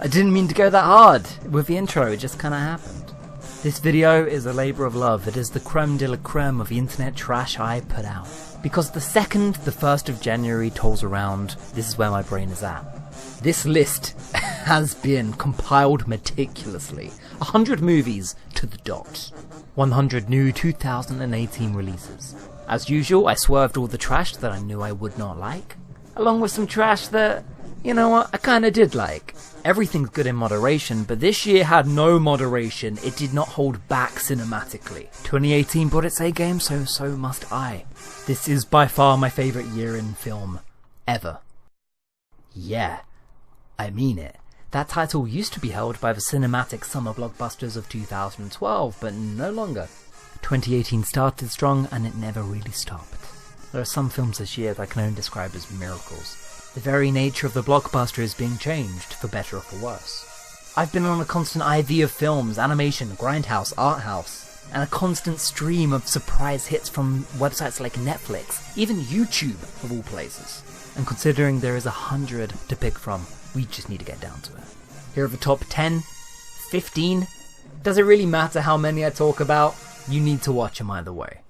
I didn't mean to go that hard with the intro, it just kinda happened. This video is a labour of love. It is the creme de la creme of the internet trash I put out. Because the second the 1st of January tolls around, this is where my brain is at. This list has been compiled meticulously. 100 movies to the dot. 100 new 2018 releases. As usual, I swerved all the trash that I knew I would not like, along with some trash that, you know what, I kinda did like. Everything's good in moderation, but this year had no moderation. It did not hold back cinematically. 2018 brought its A game, so must I. This is by far my favourite year in film, ever. Yeah, I mean it. That title used to be held by the cinematic summer blockbusters of 2012, but no longer. 2018 started strong and it never really stopped. There are some films this year that I can only describe as miracles. The very nature of the blockbuster is being changed, for better or for worse. I've been on a constant IV of films, animation, grindhouse, art house, and a constant stream of surprise hits from websites like Netflix, even YouTube of all places. And considering there is 100 to pick from, we just need to get down to it. Here are the top 10, 15, does it really matter how many I talk about? You need to watch them either way.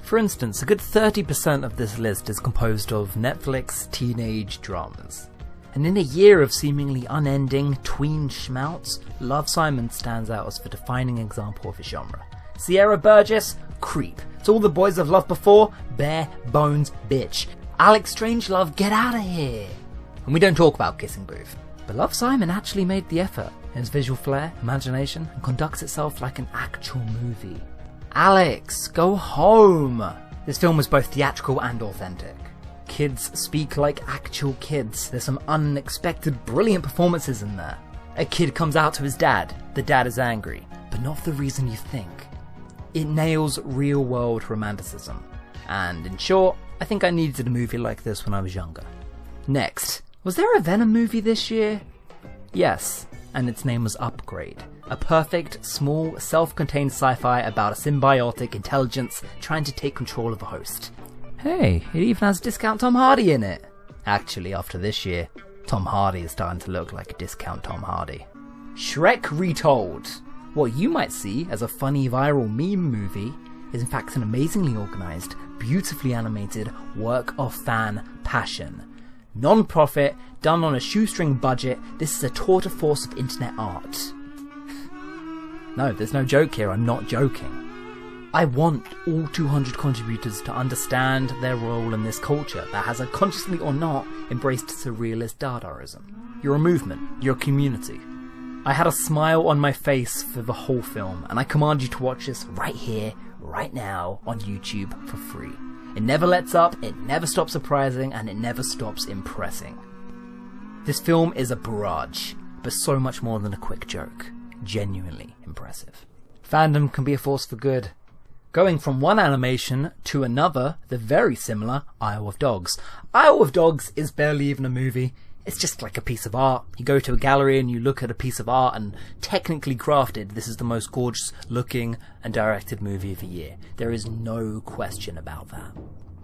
For instance, a good 30% of this list is composed of Netflix teenage dramas. And in a year of seemingly unending tween schmouts, Love, Simon stands out as the defining example of the genre. Sierra Burgess, Creep. To All the Boys I've Loved Before, Bare Bones Bitch. Alex Strangelove, get out of here! And we don't talk about Kissing Booth. But Love, Simon actually made the effort in its visual flair, imagination, and conducts itself like an actual movie. Alex, go home! This film was both theatrical and authentic. Kids speak like actual kids. There's some unexpected, brilliant performances in there. A kid comes out to his dad. The dad is angry, but not for the reason you think. It nails real-world romanticism. And in short, I think I needed a movie like this when I was younger. Next, was there a Venom movie this year? Yes, and its name was Upgrade. A perfect, small, self-contained sci-fi about a symbiotic intelligence trying to take control of a host. Hey, it even has discount Tom Hardy in it. Actually, after this year, Tom Hardy is starting to look like a discount Tom Hardy. Shrek Retold. What you might see as a funny viral meme movie is in fact an amazingly organised, beautifully animated work of fan passion. Non-profit, done on a shoestring budget, this is a tour de force of internet art. No, there's no joke here, I'm not joking. I want all 200 contributors to understand their role in this culture that has, consciously or not, embraced surrealist Dadaism. You're a movement, you're a community. I had a smile on my face for the whole film, and I command you to watch this right here, right now, on YouTube for free. It never lets up, it never stops surprising, and it never stops impressing. This film is a barrage, but so much more than a quick joke. Genuinely impressive. Fandom can be a force for good. Going from one animation to another, the very similar Isle of Dogs. Isle of Dogs is barely even a movie. It's just like a piece of art. You go to a gallery and you look at a piece of art, and technically crafted, this is the most gorgeous looking and directed movie of the year. There is no question about that.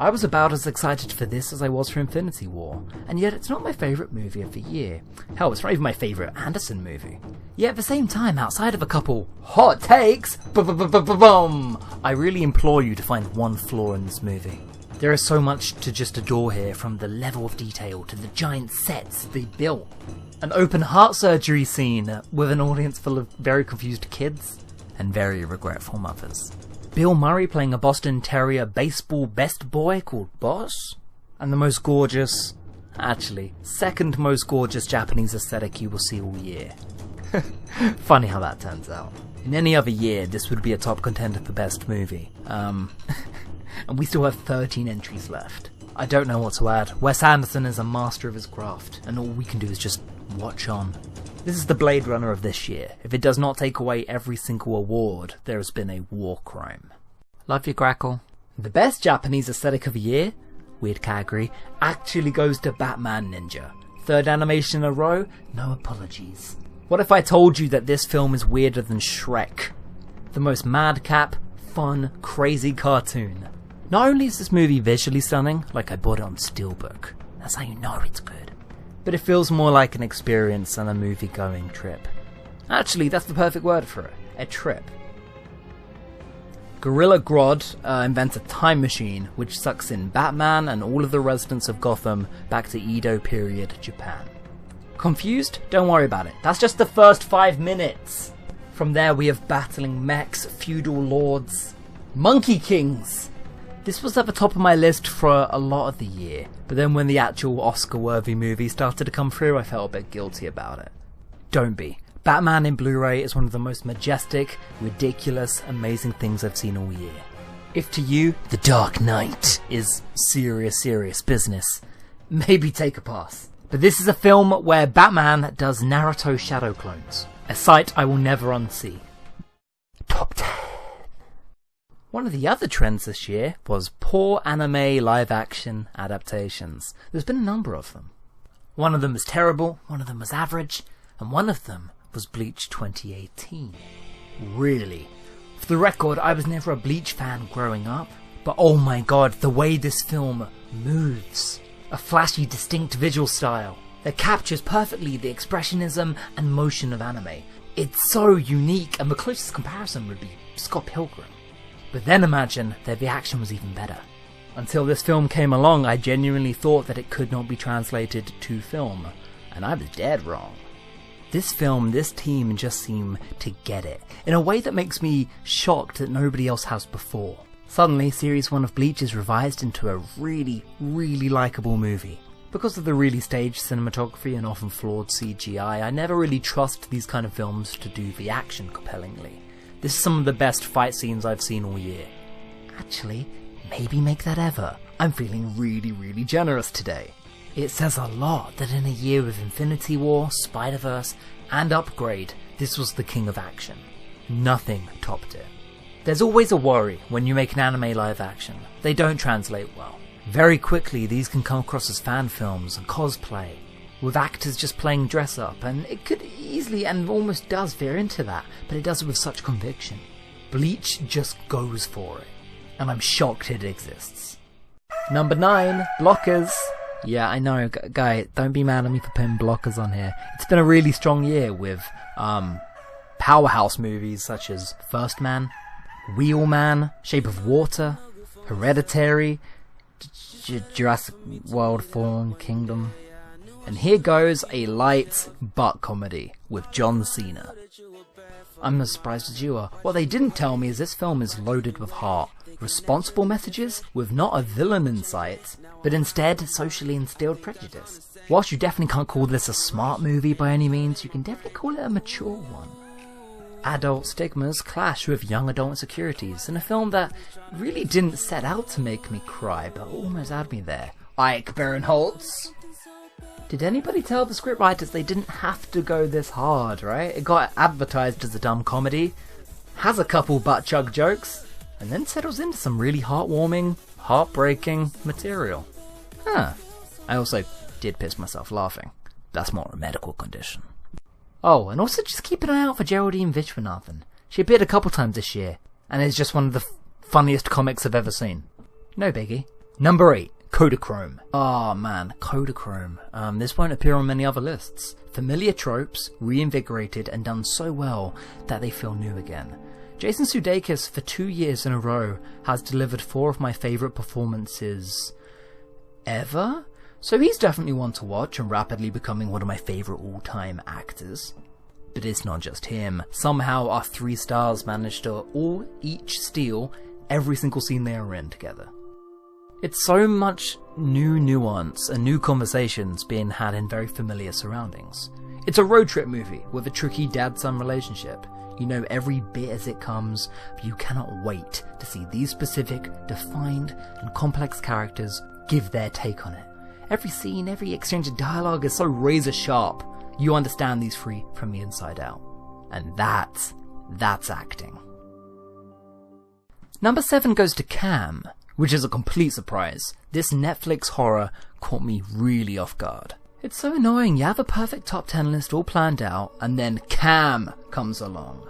I was about as excited for this as I was for Infinity War, and yet it's not my favourite movie of the year. Hell, it's not even my favourite Anderson movie. Yet at the same time, outside of a couple hot takes, boom, I really implore you to find one flaw in this movie. There is so much to just adore here, from the level of detail to the giant sets they built. An open heart surgery scene with an audience full of very confused kids and very regretful mothers. Bill Murray playing a Boston Terrier baseball best boy called Boss. And the most gorgeous, actually, second most gorgeous Japanese aesthetic you will see all year. Funny how that turns out. In any other year, this would be a top contender for best movie. And we still have 13 entries left. I don't know what to add. Wes Anderson is a master of his craft, and all we can do is just watch on. This is the Blade Runner of this year. If it does not take away every single award, there has been a war crime. Love you, Grackle. The best Japanese aesthetic of the year, weird category, actually goes to Batman Ninja. Third animation in a row, no apologies. What if I told you that this film is weirder than Shrek? The most madcap, fun, crazy cartoon. Not only is this movie visually stunning, like I bought it on Steelbook, that's how you know it's good, but it feels more like an experience than a movie-going trip. Actually, that's the perfect word for it, a trip. Gorilla Grodd invents a time machine which sucks in Batman and all of the residents of Gotham back to Edo period Japan. Confused? Don't worry about it. That's just the first 5 minutes. From there we have battling mechs, feudal lords, monkey kings. This was at the top of my list for a lot of the year, but then when the actual Oscar-worthy movie started to come through, I felt a bit guilty about it. Don't be. Batman in Blu-ray is one of the most majestic, ridiculous, amazing things I've seen all year. If to you, The Dark Knight is serious business, maybe take a pass. But this is a film where Batman does Naruto shadow clones, a sight I will never unsee. Top 10. One of the other trends this year was poor anime live-action adaptations. There's been a number of them. One of them was terrible, one of them was average, and one of them was Bleach 2018. Really. For the record, I was never a Bleach fan growing up, but oh my god, the way this film moves. A flashy, distinct visual style that captures perfectly the expressionism and motion of anime. It's so unique, and the closest comparison would be Scott Pilgrim. But then imagine that the action was even better. Until this film came along, I genuinely thought that it could not be translated to film, and I was dead wrong. This film, this team just seem to get it, in a way that makes me shocked that nobody else has before. Suddenly, Series 1 of Bleach is revised into a really likeable movie. Because of the really staged cinematography and often flawed CGI, I never really trust these kind of films to do the action compellingly. This is some of the best fight scenes I've seen all year. Actually, maybe make that ever. I'm feeling really generous today. It says a lot that in a year with Infinity War, Spider-Verse, and Upgrade, this was the king of action. Nothing topped it. There's always a worry when you make an anime live action. They don't translate well. Very quickly, these can come across as fan films and cosplay, with actors just playing dress up, and it could easily and almost does veer into that, but it does it with such conviction. Bleach just goes for it, and I'm shocked it exists. Number 9, blockers. Yeah, I know, guy, don't be mad at me for putting blockers on here. It's been a really strong year with powerhouse movies such as First Man, Wheelman, Shape of Water, Hereditary, Jurassic World Fallen Kingdom. And here goes a light butt comedy with John Cena. I'm as surprised as you are. What they didn't tell me is this film is loaded with heart. Responsible messages with not a villain in sight, but instead socially instilled prejudice. Whilst you definitely can't call this a smart movie by any means, you can definitely call it a mature one. Adult stigmas clash with young adult insecurities in a film that really didn't set out to make me cry, but almost had me there. Ike Barinholtz. Did anybody tell the scriptwriters they didn't have to go this hard, right? It got advertised as a dumb comedy, has a couple butt chug jokes, and then settles into some really heartwarming, heartbreaking material. I also did piss myself laughing. That's more a medical condition. Oh, and also just keep an eye out for Geraldine Vishwanathan. She appeared a couple times this year, and is just one of the funniest comics I've ever seen. No biggie. Number 8. Kodachrome. Oh man, Kodachrome. This won't appear on many other lists. Familiar tropes, reinvigorated and done so well that they feel new again. Jason Sudeikis, for 2 years in a row, has delivered 4 of my favourite performances ever, so he's definitely one to watch and rapidly becoming one of my favourite all-time actors. But it's not just him. Somehow our 3 stars managed to each steal every single scene they are in together. It's so much new nuance and new conversations being had in very familiar surroundings. It's a road trip movie with a tricky dad-son relationship. You know every bit as it comes, but you cannot wait to see these specific, defined, and complex characters give their take on it. Every scene, every exchange of dialogue is so razor sharp, you understand these 3 from the inside out. And that's acting. Number 7 goes to Cam, which is a complete surprise. This Netflix horror caught me really off guard. It's so annoying, you have a perfect top 10 list all planned out, and then Cam comes along.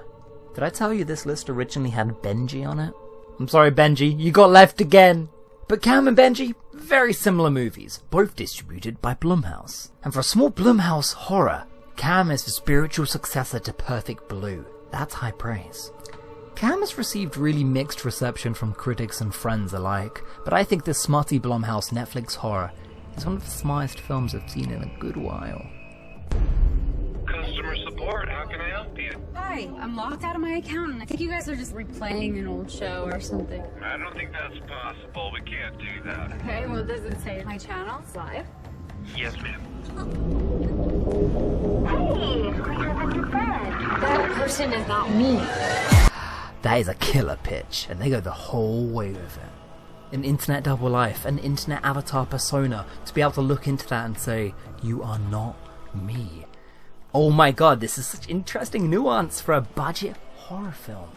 Did I tell you this list originally had Benji on it? I'm sorry Benji, you got left again! But Cam and Benji, very similar movies, both distributed by Blumhouse. And for a small Blumhouse horror, Cam is the spiritual successor to Perfect Blue. That's high praise. Cam has received really mixed reception from critics and friends alike, but I think this smutty Blumhouse Netflix horror is one of the smartest films I've seen in a good while. Customer support, how can I help you? Hi, I'm locked out of my account and I think you guys are just replaying an old show or something. I don't think that's possible. We can't do that. Okay, well does it say my channel's live? Yes, ma'am. Hey, that person is not me. That is a killer pitch, and they go the whole way with it. An internet double life, an internet avatar persona, to be able to look into that and say, you are not me. Oh my god, this is such interesting nuance for a budget horror film.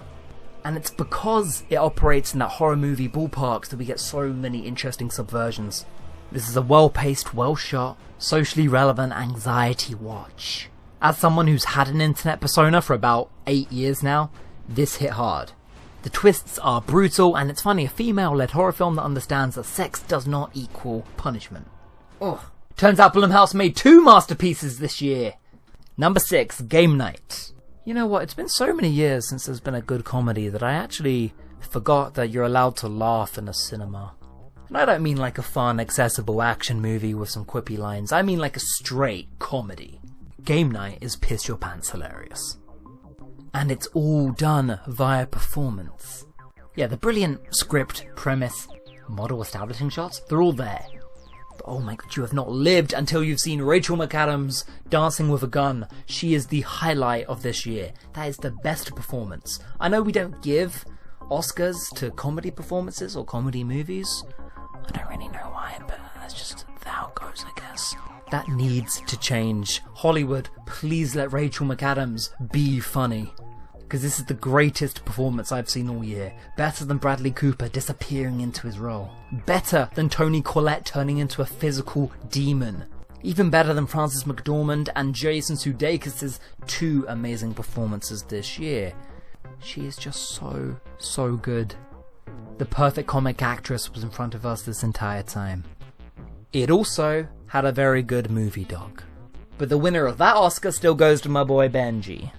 And it's because it operates in that horror movie ballpark that we get so many interesting subversions. This is a well-paced, well-shot, socially relevant anxiety watch. As someone who's had an internet persona for about 8 years now, this hit hard. The twists are brutal, and it's funny, a female-led horror film that understands that sex does not equal punishment. Ugh. Turns out Blumhouse made 2 masterpieces this year! Number 6, Game Night. You know what, it's been so many years since there's been a good comedy that I actually forgot that you're allowed to laugh in a cinema. And I don't mean like a fun, accessible action movie with some quippy lines, I mean like a straight comedy. Game Night is piss your pants hilarious. And it's all done via performance. Yeah, the brilliant script, premise, model establishing shots, they're all there. But oh my god, you have not lived until you've seen Rachel McAdams dancing with a gun. She is the highlight of this year. That is the best performance. I know we don't give Oscars to comedy performances or comedy movies. I don't really know why, but that's just how it goes, I guess. That needs to change. Hollywood, please let Rachel McAdams be funny. Because this is the greatest performance I've seen all year. Better than Bradley Cooper disappearing into his role. Better than Toni Collette turning into a physical demon. Even better than Frances McDormand and Jason Sudeikis' 2 amazing performances this year. She is just so good. The perfect comic actress was in front of us this entire time. It also had a very good movie dog. But the winner of that Oscar still goes to my boy Benji.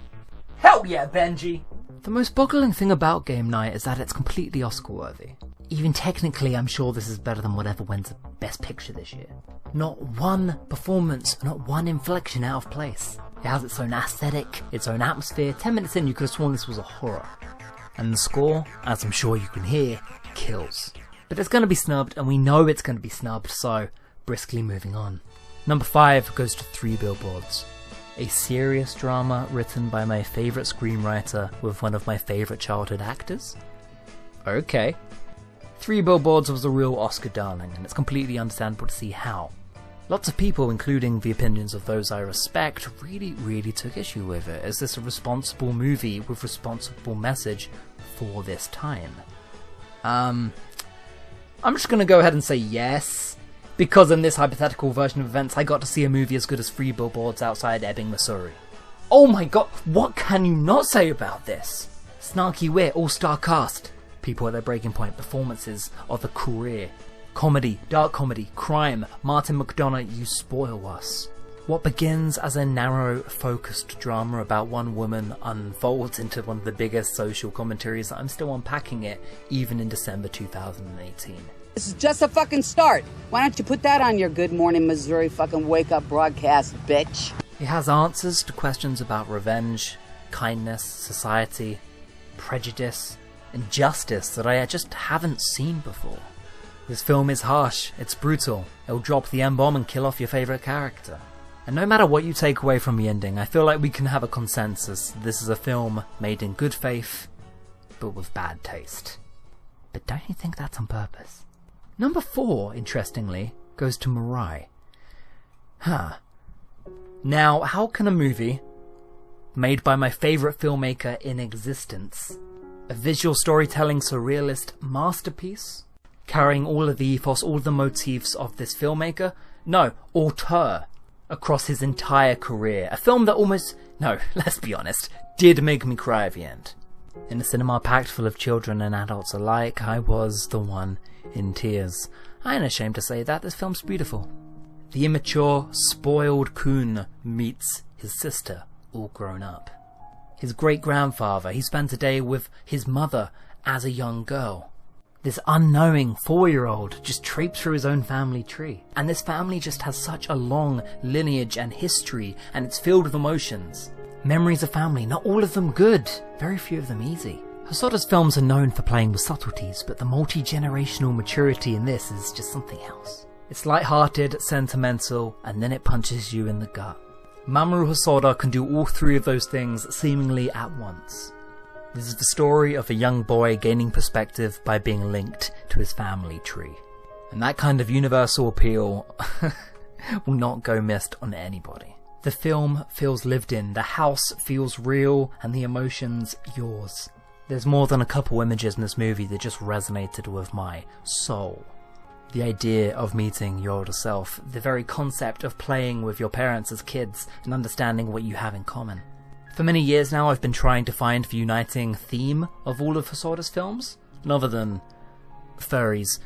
Hell yeah, Benji! The most boggling thing about Game Night is that it's completely Oscar-worthy. Even technically, I'm sure this is better than whatever wins Best Picture this year. Not one performance, not one inflection out of place. It has its own aesthetic, its own atmosphere. 10 minutes in, you could have sworn this was a horror. And the score, as I'm sure you can hear, kills. But it's going to be snubbed, and we know it's going to be snubbed, so briskly moving on. Number 5 goes to 3 Billboards. A serious drama written by my favourite screenwriter with one of my favourite childhood actors? Okay. 3 Billboards was a real Oscar darling, and it's completely understandable to see how. Lots of people, including the opinions of those I respect, really took issue with it. Is this a responsible movie with responsible message for this time? I'm just gonna go ahead and say yes. Because in this hypothetical version of events, I got to see a movie as good as 3 Billboards Outside Ebbing, Missouri. Oh my god, what can you not say about this? Snarky wit, all-star cast, people at their breaking point, performances of a career, comedy, dark comedy, crime, Martin McDonagh, you spoil us. What begins as a narrow, focused drama about one woman unfolds into one of the biggest social commentaries that I'm still unpacking it, even in December 2018. This is just a fucking start. Why don't you put that on your Good Morning Missouri fucking wake-up broadcast, bitch? It has answers to questions about revenge, kindness, society, prejudice, and justice that I just haven't seen before. This film is harsh, it's brutal, it'll drop the M-bomb and kill off your favourite character. And no matter what you take away from the ending, I feel like we can have a consensus this is a film made in good faith, but with bad taste. But don't you think that's on purpose? Number 4, interestingly, goes to Mirai. Now, how can a movie made by my favourite filmmaker in existence, a visual storytelling surrealist masterpiece, carrying all of the ethos, all the motifs of this filmmaker, auteur, across his entire career. A film that almost, let's be honest, did make me cry at the end. In a cinema packed full of children and adults alike, I was the one in tears. I ain't ashamed to say that, this film's beautiful. The immature, spoiled coon meets his sister, all grown up. His great-grandfather, he spends a day with his mother as a young girl. This unknowing 4-year-old just traipsed through his own family tree. And this family just has such a long lineage and history, and it's filled with emotions. Memories of family, not all of them good, very few of them easy. Hosoda's films are known for playing with subtleties, but the multi-generational maturity in this is just something else. It's light-hearted, sentimental, and then it punches you in the gut. Mamoru Hosoda can do all 3 of those things seemingly at once. This is the story of a young boy gaining perspective by being linked to his family tree. And that kind of universal appeal will not go missed on anybody. The film feels lived in, the house feels real, and the emotions yours. There's more than a couple images in this movie that just resonated with my soul. The idea of meeting your older self, the very concept of playing with your parents as kids and understanding what you have in common. For many years now I've been trying to find the uniting theme of all of Hosoda's films, none other than furries.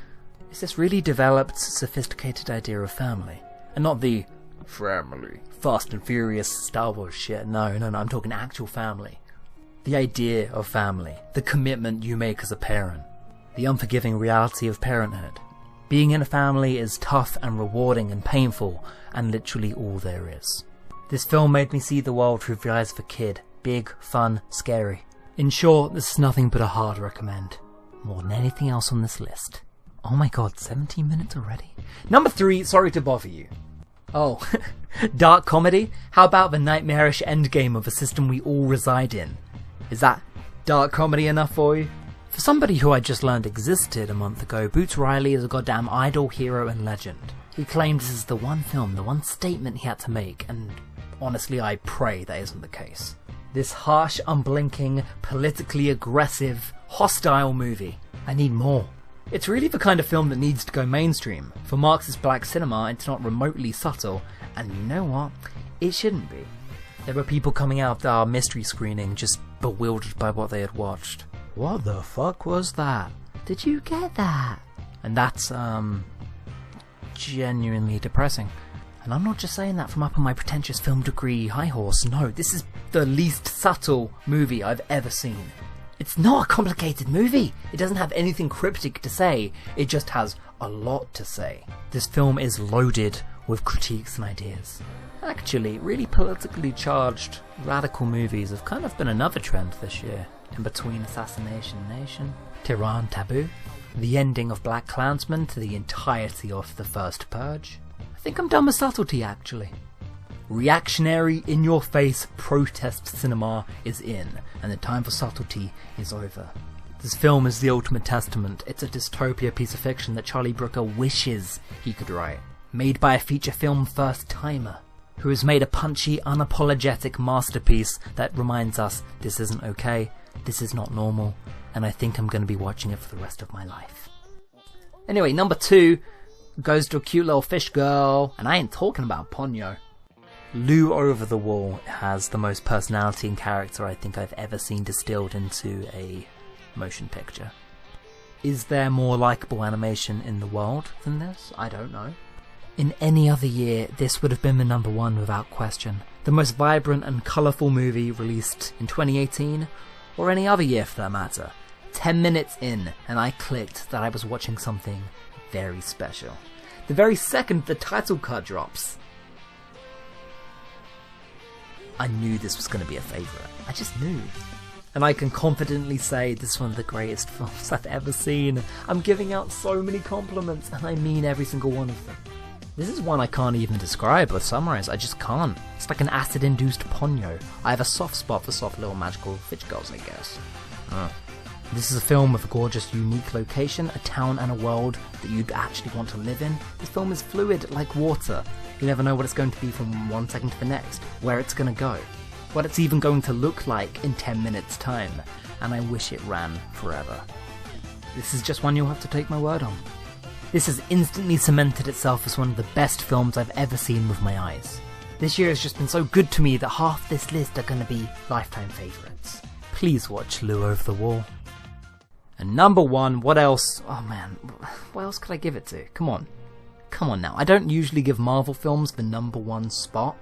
It's this really developed, sophisticated idea of family. And not the family, Fast and Furious, Star Wars shit, no, I'm talking actual family. The idea of family, the commitment you make as a parent, the unforgiving reality of parenthood. Being in a family is tough and rewarding and painful, and literally all there is. This film made me see the world through the eyes of a kid. Big, fun, scary. In short, this is nothing but a hard recommend. More than anything else on this list. Oh my god, 17 minutes already? Number 3, sorry to bother you. Oh, dark comedy? How about the nightmarish endgame of a system we all reside in? Is that dark comedy enough for you? For somebody who I just learned existed a month ago, Boots Riley is a goddamn idol, hero and legend. He claimed this is the one film, the one statement he had to make, and honestly I pray that isn't the case. This harsh, unblinking, politically aggressive, hostile movie. I need more. It's really the kind of film that needs to go mainstream. For Marxist black cinema, it's not remotely subtle, and you know what? It shouldn't be. There were people coming out of our mystery screening just bewildered by what they had watched. What the fuck was that? Did you get that? And that's, genuinely depressing. And I'm not just saying that from up on my pretentious film degree high horse, no, this is the least subtle movie I've ever seen. It's not a complicated movie. It doesn't have anything cryptic to say, it just has a lot to say. This film is loaded with critiques and ideas. Actually, really politically charged, radical movies have kind of been another trend this year. In between Assassination Nation, Tehran Taboo, the ending of Black Klansman to the entirety of The First Purge. I think I'm done with subtlety, actually. Reactionary, in-your-face protest cinema is in, and the time for subtlety is over. This film is the ultimate testament. It's a dystopia piece of fiction that Charlie Brooker wishes he could write. Made by a feature film first-timer, who has made a punchy, unapologetic masterpiece that reminds us this isn't okay, this is not normal, and I think I'm going to be watching it for the rest of my life. Anyway, number 2 goes to a cute little fish girl, and I ain't talking about Ponyo. Lou Over the Wall has the most personality and character I think I've ever seen distilled into a motion picture. Is there more likeable animation in the world than this? I don't know. In any other year, this would have been the number one without question. The most vibrant and colourful movie released in 2018, or any other year for that matter. 10 minutes in, and I clicked that I was watching something very special. The very second the title card drops, I knew this was going to be a favourite. I just knew. And I can confidently say this is one of the greatest films I've ever seen. I'm giving out so many compliments, and I mean every single one of them. This is one I can't even describe or summarise, I just can't. It's like an acid-induced ponyo. I have a soft spot for soft little magical fish girls, I guess. This is a film with a gorgeous, unique location, a town and a world that you'd actually want to live in. This film is fluid like water. You never know what it's going to be from one second to the next, where it's going to go, what it's even going to look like in 10 minutes time, and I wish it ran forever. This is just one you'll have to take my word on. This has instantly cemented itself as one of the best films I've ever seen with my eyes. This year has just been so good to me that half this list are going to be lifetime favourites. Please watch Lou Over the Wall. And number one, what else? Oh man, what else could I give it to? Come on now. I don't usually give Marvel films the number one spot,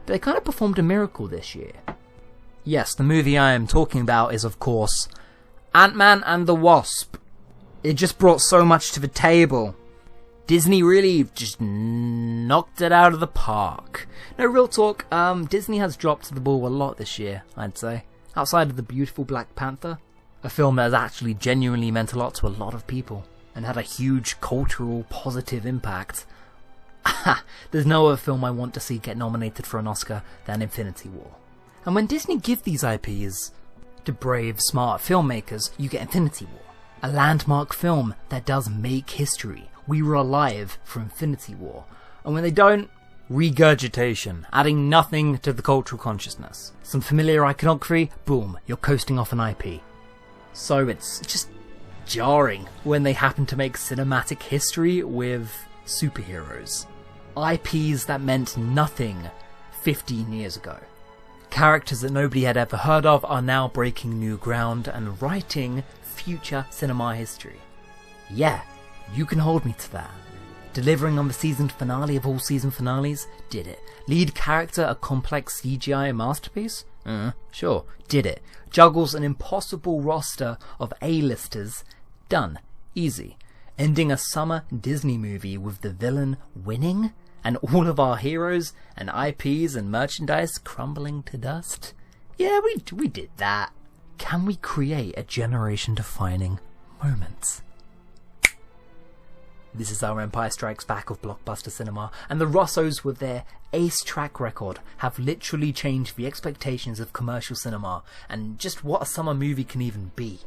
but they kind of performed a miracle this year. Yes, the movie I am talking about is, of course, Ant-Man and the Wasp. It just brought so much to the table. Disney really just knocked it out of the park. No, real talk, Disney has dropped the ball a lot this year, I'd say. Outside of the beautiful Black Panther, a film that has actually genuinely meant a lot to a lot of people, and had a huge cultural positive impact. There's no other film I want to see get nominated for an Oscar than Infinity War. And when Disney give these IPs to brave, smart filmmakers, you get Infinity War. A landmark film that does make history. We were alive for Infinity War. And when they don't, regurgitation, adding nothing to the cultural consciousness. Some familiar iconography, boom, you're coasting off an IP. So it's just jarring when they happen to make cinematic history with superheroes. IPs that meant nothing 15 years ago. Characters that nobody had ever heard of are now breaking new ground and writing future cinema history. Yeah, you can hold me to that. Delivering on the season finale of all season finales? Did it. Lead character a complex CGI masterpiece? Sure, did it. Juggles an impossible roster of A-listers? Done. Easy. Ending a summer Disney movie with the villain winning? And all of our heroes and IPs and merchandise crumbling to dust? Yeah, we did that. Can we create a generation-defining moment? This is our Empire Strikes Back of blockbuster cinema, and the Russos, with their ace track record, have literally changed the expectations of commercial cinema and just what a summer movie can even be.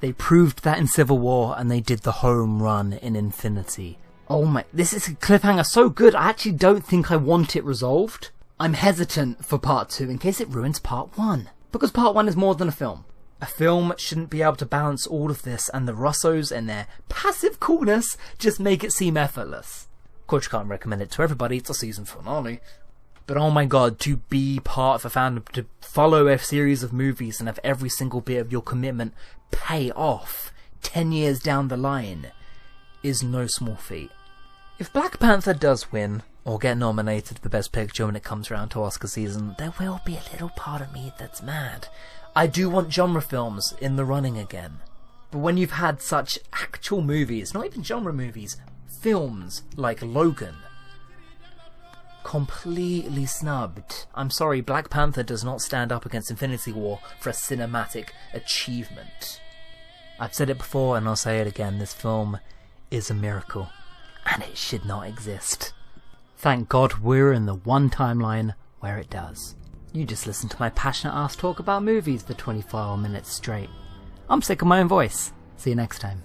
They proved that in Civil War, and they did the home run in Infinity. Oh my, this is a cliffhanger so good, I actually don't think I want it resolved. I'm hesitant for part 2 in case it ruins part 1. Because part 1 is more than a film. A film shouldn't be able to balance all of this, and the Russos and their passive coolness just make it seem effortless. Of course, you can't recommend it to everybody, it's a season finale. But oh my god, to be part of a fandom, to follow a series of movies and have every single bit of your commitment pay off 10 years down the line is no small feat. If Black Panther does win, or get nominated for Best Picture when it comes around to Oscar season, there will be a little part of me that's mad. I do want genre films in the running again. But when you've had such actual movies, not even genre movies, films like Logan, completely snubbed. I'm sorry, Black Panther does not stand up against Infinity War for a cinematic achievement. I've said it before and I'll say it again, this film is a miracle. And it should not exist. Thank God we're in the one timeline where it does. You just listen to my passionate ass talk about movies for 24 minutes straight. I'm sick of my own voice. See you next time.